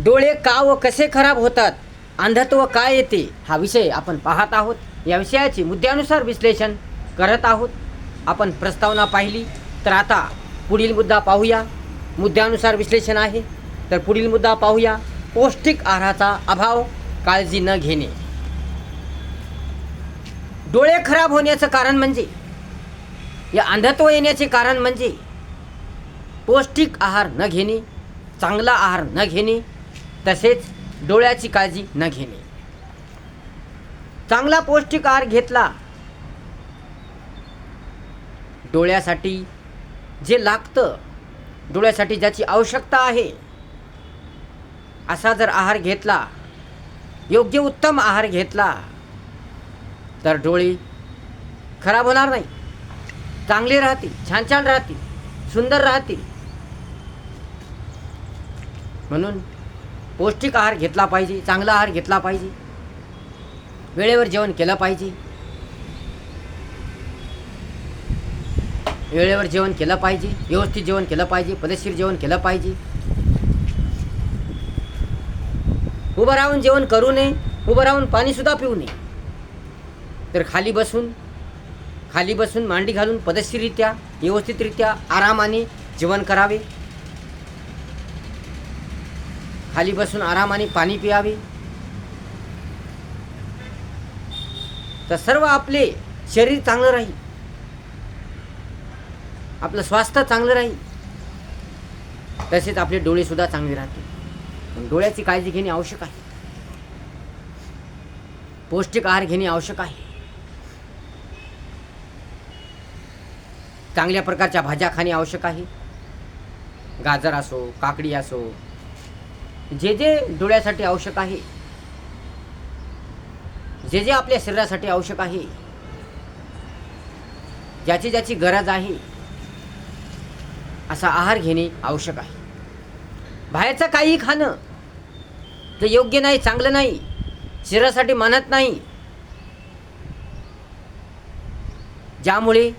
डोळे का व कसे खराब होतात, अंधत्व काय येते, हा विषय आपण पाहत आहोत. या विषयाची मुद्द्यानुसार विश्लेषण करत आहोत. आपण प्रस्तावना पाहिली तर आता पुढील मुद्दा पाहूया. मुद्द्यानुसार विश्लेषण आहे तर पुढील मुद्दा पाहूया. पौष्टिक आहाराचा अभाव, काळजी न घेणे. डोळे खराब होण्याचं कारण म्हणजे, या अंधत्व येण्याचे कारण म्हणजे पौष्टिक आहार न घेणे, चांगला आहार न घेणे, तसेच डोळ्याची काळजी न घेणे. चांगला पौष्टिक आहार घेतला, डोळ्यासाठी जे लागतं, डोळ्यासाठी ज्याची आवश्यकता आहे, असा जर आहार घेतला, योग्य उत्तम आहार घेतला, तर डोळे खराब होणार नाही, चांगले राहतील, छान छान राहतील, सुंदर राहतील. म्हणून पौष्टिक आहार घेतला पाहिजे, चांगला आहार घेतला पाहिजे, वेळेवर जेवण केलं पाहिजे, वेळेवर जेवण केलं पाहिजे, व्यवस्थित जेवण केलं पाहिजे, पद्धतशीर जेवण केलं पाहिजे. उभं राहून जेवण करू नये, उभं राहून पाणीसुद्धा पिऊ नये. तर खाली बसून मांडी घालून पद्धतशीररित्या, व्यवस्थितरित्या, आरामाने जेवण करावे. खाली बसून आरामाने पाणी पियावे. तर सर्व आपले शरीर चांगलं राहील, आपलं स्वास्थ्य चांगलं राहील, तसेच आपले डोळेसुद्धा चांगले राहतील. डोळ्याची काळजी घेणे आवश्यक आहे, पौष्टिक आहार घेणे आवश्यक आहे, चांगल्या प्रकारच्या भाज्या खाणे आवश्यक आहे. गाजर असो, काकडी असो, जे जे डोळ्यासाठी आवश्यक आहे, जे जे आपल्या शरीरासाठी आवश्यक आहे, ज्याची ज्याची गरज आहे, असा आहार घेणे आवश्यक आहे. बाहेरचं काहीही खाणं ते योग्य नाही, चांगलं नाही, शरीरासाठी मानत नाही. ज्यामुळे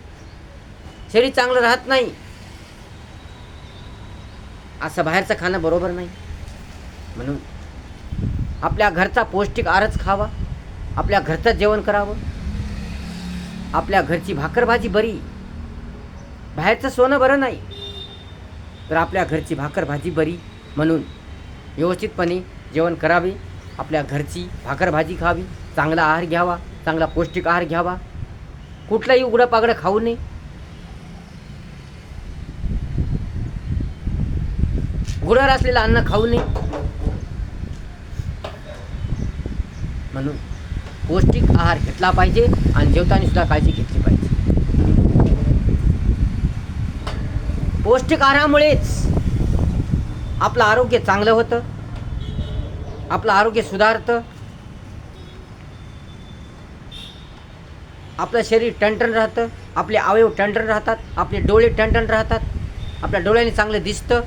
शरीर चांगलं राहत नाही, असं बाहेरचं खाणं बरोबर नाही. म्हणून आपल्या घरचा पौष्टिक आहारच खावा, आपल्या घरचं जेवण करावं. आपल्या घरची भाकर भाजी बरी, बाहेरचं सोनं बरं नाही, तर आपल्या घरची भाकर भाजी बरी. म्हणून व्यवस्थितपणे जेवण करावे, आपल्या घरची भाकर भाजी खावी, चांगला आहार घ्यावा, चांगला पौष्टिक आहार घ्यावा. कुठलंही उघडं पागडं खाऊ नये. गुळावर असलेलं अन्न खाऊ नये. म्हणून पौष्टिक आहार घेतला पाहिजे आणि जेवताना सुद्धा काळजी घेतली पाहिजे. पौष्टिक आहारामुळेच आपलं आरोग्य चांगलं होतं, आपलं आरोग्य सुधारतं, आपलं शरीर टणटण राहतं, आपले अवयव टणटण राहतात, आपले डोळे टणटण राहतात, आपल्या डोळ्याने चांगलं दिसतं.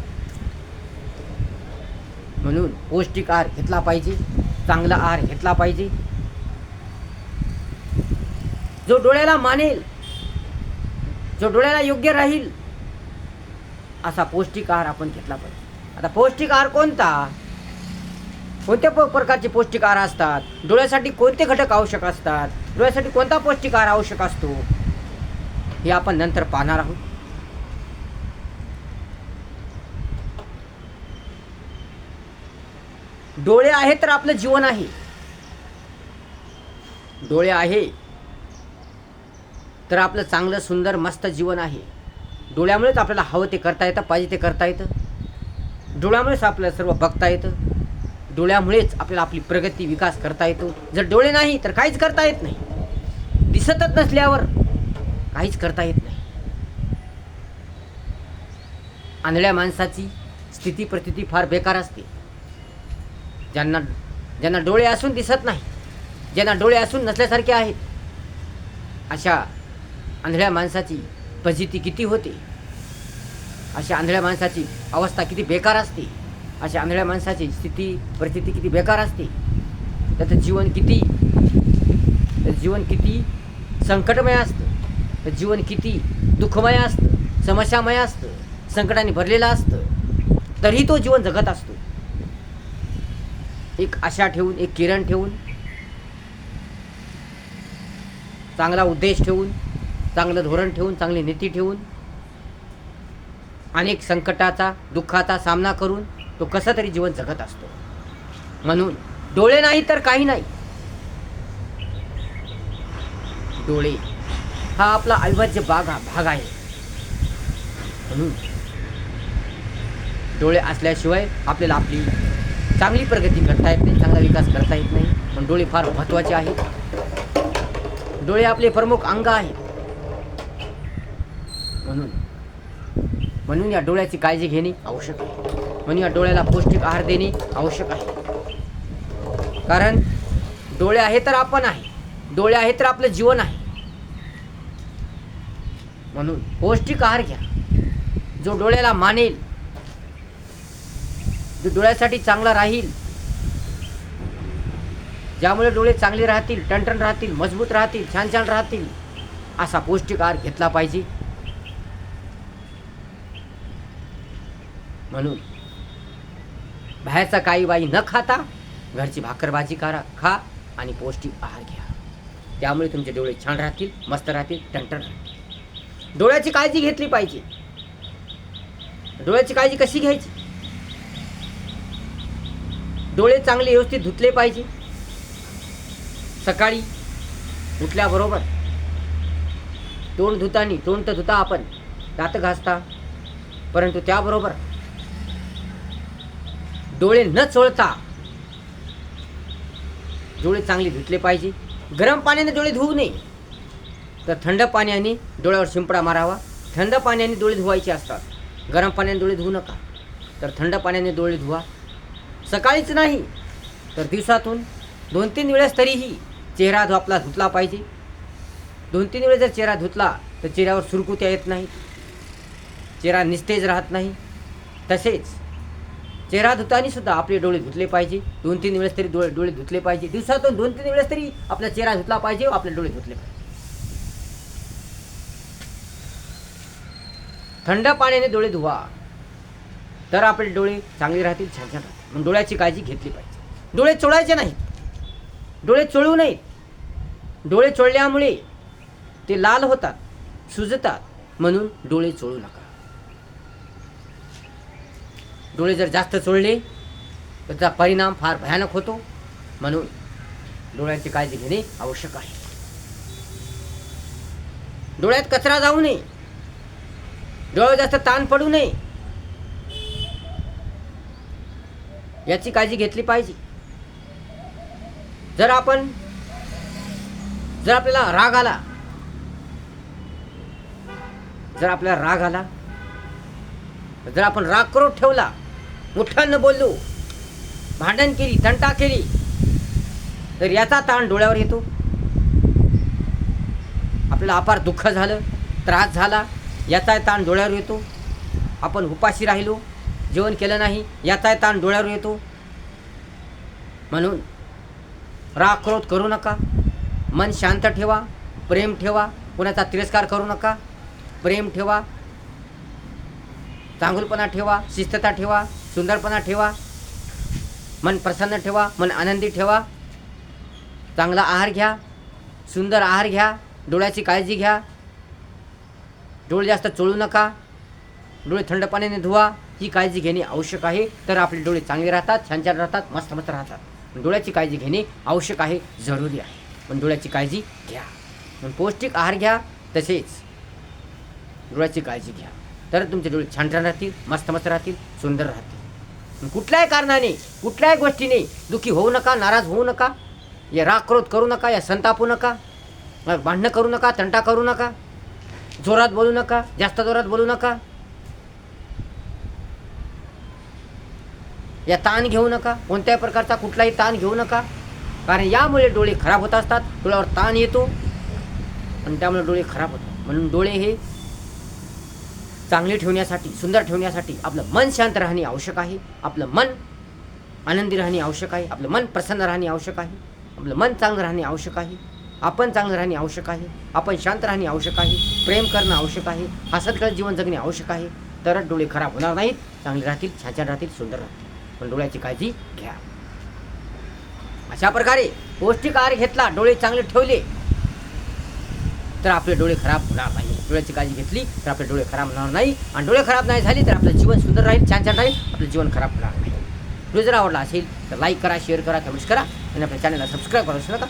म्हणून पौष्टिक आहार घेतला पाहिजे, चांगला आहार घेतला पाहिजे. जो डोळ्याला मानेल, जो डोळ्याला योग्य राहील, असा पौष्टिक आहार आपण घेतला पाहिजे. आता पौष्टिक आहार कोणता, कोणत्या प्रकारचे पौष्टिक आहार असतात, डोळ्यासाठी कोणते घटक आवश्यक असतात, डोळ्यासाठी कोणता पौष्टिक आहार आवश्यक असतो, हे आपण नंतर पाहणार आहोत. डोळे आहे तर आपलं जीवन आहे. डोळे आहे तर आपलं चांगलं सुंदर मस्त जीवन आहे. डोळ्यामुळेच आपल्याला हवं ते करता येतं, पाहिजे ते करता येतं. डोळ्यामुळेच आपल्याला सर्व बघता येतं. डोळ्यामुळेच आपल्याला आपली प्रगती, विकास करता येतो. जर डोळे नाही तर काहीच करता येत नाही. दिसतच नसल्यावर काहीच करता येत नाही. आंधळ्या माणसाची स्थिती परिस्थिती फार बेकार असते. ज्यांना डोळे असून दिसत नाही, ज्यांना डोळे असून नसल्यासारखे आहेत, अशा आंधळ्या माणसाची फजिती किती होते, अशा आंधळ्या माणसाची अवस्था किती बेकार असते, अशा आंधळ्या माणसाची स्थिती परिस्थिती किती बेकार असते. त्याचं जीवन किती संकटमय असतं, त्याचं जीवन किती दुःखमय असतं, समस्यामय असतं, संकटाने भरलेलं असतं, तरीही तो जीवन जगत असतो. एक आशा ठेवून, एक किरण ठेवून, चांगला उद्देश ठेवून, चांगलं धोरण ठेवून, चांगली नीती ठेवून, अनेक संकटाचा, दुःखाचा सामना करून तो कसा तरी जीवन जगत असतो. म्हणून डोळे नाही तर काही नाही. डोळे हा आपला अविभाज्य भाग आहे. म्हणून डोळे असल्याशिवाय आपल्याला आपली चांगली प्रगती करता येत नाही, चांगला विकास करता येत नाही. पण डोळे फार महत्त्वाचे आहेत. डोळे आपले प्रमुख अंग आहेत. म्हणून या डोळ्याची काळजी घेणे आवश्यक आहे. म्हणून या डोळ्याला पौष्टिक आहार देणे आवश्यक आहे. कारण डोळे आहे तर आपण आहे, डोळे आहे तर आपलं जीवन आहे. म्हणून पौष्टिक आहार घ्या, जो डोळ्याला मानेल, जो डोळ्यासाठी चांगला राहील, ज्यामुळे डोळे चांगले राहतील, टणटण राहतील, मजबूत राहतील, छान छान राहतील, असा पौष्टिक आहार घेतला पाहिजे. म्हणून बाहेरचा काही बाई न खाता घरची भाकर भाजी खा आणि पौष्टिक आहार घ्या. त्यामुळे तुमचे डोळे छान राहतील, मस्त राहतील, टणटण राहतील. डोळ्याची काळजी घेतली पाहिजे. डोळ्याची काळजी कशी घ्यायची? डोळे चांगले व्यवस्थित धुतले पाहिजे. सकाळी उठल्याबरोबर तोंड तर धुता आपण, दात घासता, परंतु त्याबरोबर डोळे न चोळता डोळे चांगले धुतले पाहिजे. गरम पाण्याने डोळे धुवू नये, तर थंड पाण्याने डोळ्यावर शिंपडा मारावा. थंड पाण्याने डोळे धुवायचे असतात. गरम पाण्याने डोळे धुवू नका, तर थंड पाण्याने डोळे धुवा. सकाळीच नाही तर दिवसातून 2-3 वेळेस तरीही चेहरा आपला धुतला पाहिजे. 2-3 वेळेस जर चेहरा धुतला तर चेहऱ्यावर सुरकुत्या येत नाहीत, चेहरा निस्तेज राहत नाही. तसेच चेहरा धुताना सुद्धा आपले डोळे धुतले पाहिजे. 2-3 वेळेस तरी डोळे धुतले पाहिजे. दिवसातून 2-3 वेळेस तरी आपला चेहरा धुतला पाहिजे व आपले डोळे धुतले पाहिजे. थंड पाण्याने डोळे धुवा, तर आपले डोळे चांगले राहतील, छान छान राहतील. म्हणून डोळ्याची काळजी घेतली पाहिजे. डोळे चोळायचे नाहीत, डोळे चोळू नयेत. डोळे चोळल्यामुळे ते लाल होतात, सुजतात. म्हणून डोळे चोळू नका. डोळे जर जास्त चोळले तर त्याचा परिणाम फार भयानक होतो. म्हणून डोळ्यांची काळजी घेणे आवश्यक आहे. डोळ्यात कचरा जाऊ नये, डोळ्यावर जास्त ताण पडू नये, याची काळजी घेतली पाहिजे. जर आपल्याला राग आला, जर आपण राग करून ठेवला, मोठ्यानं बोललो, भांडण केली, तंटा केली, तर याचा ताण डोळ्यावर येतो. आपल्याला अपार दुःख झालं, त्रास झाला, याचा ताण डोळ्यावर येतो. आपण उपाशी राहिलो, जेवण केलं नाही, याचा ताण डोळ्यावर येतो. म्हणून राग क्रोध करू नका. मन शांत ठेवा, प्रेम ठेवा, कोणाचा तिरस्कार करू नका. प्रेम ठेवा, चांगुलपणा ठेवा, शिस्तता ठेवा, सुंदरपणा ठेवा, मन प्रसन्न ठेवा, मन आनंदी ठेवा. चांगला आहार घ्या, सुंदर आहार घ्या, डोळ्याची काळजी घ्या. डोळे जास्त चोळू नका, डोळे थंड पाण्याने धुवा. ही काळजी घेणे आवश्यक आहे, तर आपले डोळे चांगले राहतात, छान छान राहतात, मस्त मस्त राहतात. डोळ्याची काळजी घेणे आवश्यक आहे, जरुरी आहे. पण डोळ्याची काळजी घ्या. पण पौष्टिक आहार घ्या, तसेच डोळ्याची काळजी घ्या, तर तुमचे डोळे छान छान राहतील, मस्त मस्त राहतील, सुंदर राहतील. कुठल्याही कारणाने, कुठल्याही गोष्टीने दुःखी होऊ नका, नाराज होऊ नका, या राग क्रोध करू नका, या संतापू नका, भांडणं करू नका, तंटा करू नका, जोरात बोलू नका, जास्त जोरात बोलू नका, या ताण घेऊ नका. कोणत्याही प्रकारचा कुठलाही ताण घेऊ नका, कारण यामुळे डोळे खराब होत असतात. डोळ्यावर ताण येतो आणि त्यामुळे डोळे खराब होतात. म्हणून डोळे हे चांगले ठेवण्यासाठी, सुंदर ठेवण्यासाठी आपलं मन शांत राहणे आवश्यक आहे. आपलं मन आनंदी राहणे आवश्यक आहे. आपलं मन प्रसन्न राहणे आवश्यक आहे. आपलं मन चांगलं राहणे आवश्यक आहे. आपण चांगलं राहणे आवश्यक आहे. आपण शांत राहणे आवश्यक आहे. प्रेम करणं आवश्यक आहे. हसत खेळत जीवन जगणे आवश्यक आहे. तरच डोळे खराब होणार नाहीत, चांगले राहतील, छान छान राहतील, सुंदर राहतील. पण डोळ्याची काळजी घ्या. अशा प्रकारे पौष्टिक आहार घेतला, डोळे चांगले ठेवले तर आपले डोळे खराब होणार नाही. डोळ्याची काळजी घेतली तर आपले डोळे खराब होणार नाही. आणि डोळे खराब नाही झाले तर आपलं जीवन सुंदर राहील, छान छान राहील, आपलं जीवन खराब होणार नाही. व्हिडिओ जर आवडला असेल तर लाईक करा, शेअर करा, कमेंट्स करा आणि आपल्या चॅनलला सबस्क्राईब करा विसरू नका.